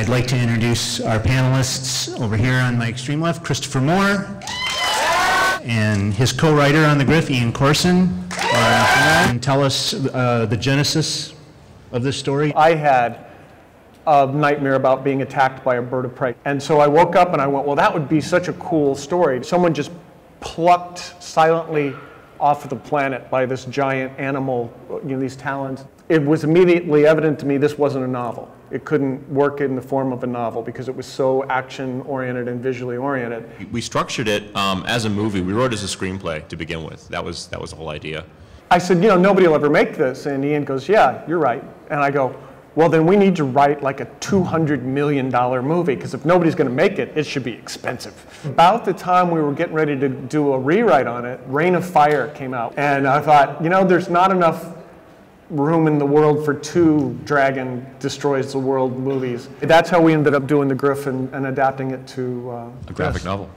I'd like to introduce our panelists over here on my extreme left, Christopher Moore, and his co-writer on the Griff, Ian Corson. And tell us the genesis of this story. I had a nightmare about being attacked by a bird of prey. And so I woke up and I went, well, that would be such a cool story. Someone just plucked silently off of the planet by this giant animal, you know, these talons. It was immediately evident to me this wasn't a novel. It couldn't work in the form of a novel because it was so action-oriented and visually oriented. We structured it as a movie. We wrote it as a screenplay to begin with. That was the whole idea. I said, you know, nobody will ever make this. And Ian goes, yeah, you're right. And I go, well, then we need to write like a $200 million movie, because if nobody's going to make it, it should be expensive. About the time we were getting ready to do a rewrite on it, Reign of Fire came out. And I thought, you know, there's not enough room in the world for 2 Dragon Destroys the World movies. That's how we ended up doing the Griff and adapting it to a graphic novel.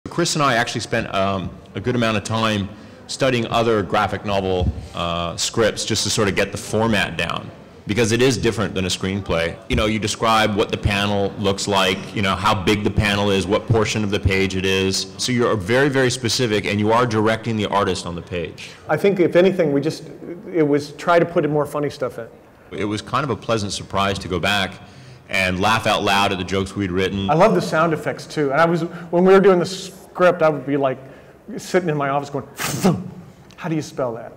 Chris and I actually spent a good amount of time studying other graphic novel scripts just to sort of get the format down, because it is different than a screenplay. You know, you describe what the panel looks like, you know, how big the panel is, what portion of the page it is. So you're very, very specific, and you are directing the artist on the page. I think, if anything, it was try to put in more funny stuff in. It was kind of a pleasant surprise to go back and laugh out loud at the jokes we'd written. I love the sound effects, too. And when we were doing the script, I would be like, sitting in my office going, how do you spell that?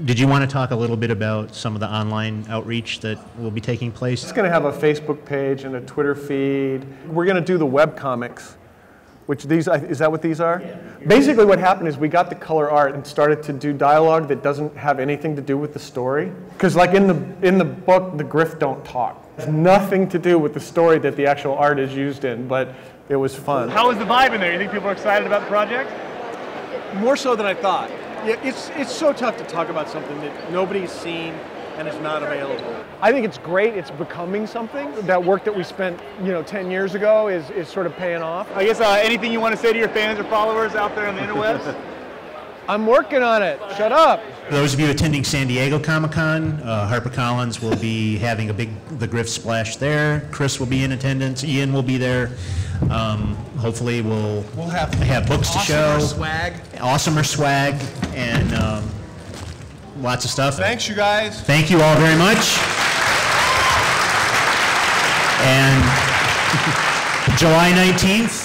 Did you want to talk a little bit about some of the online outreach that will be taking place? It's going to have a Facebook page and a Twitter feed. We're going to do the web comics, which is that what these are? Yeah. Basically what happened is we got the color art and started to do dialogue that doesn't have anything to do with the story. Because like in the book, the Griff don't talk. It's nothing to do with the story that the actual art is used in, but it was fun. How was the vibe in there? You think people are excited about the project? More so than I thought. Yeah, it's so tough to talk about something that nobody's seen and is not available. I think it's great. It's becoming something. That work that we spent, 10 years ago is sort of paying off. I guess anything you want to say to your fans or followers out there on the interwebs? I'm working on it. Shut up. For those of you attending San Diego Comic-Con, HarperCollins will be having the Griff splash there. Chris will be in attendance. Ian will be there. Hopefully we'll have books to show. Awesomer swag, and lots of stuff. Thanks, you guys. Thank you all very much. And July 19th,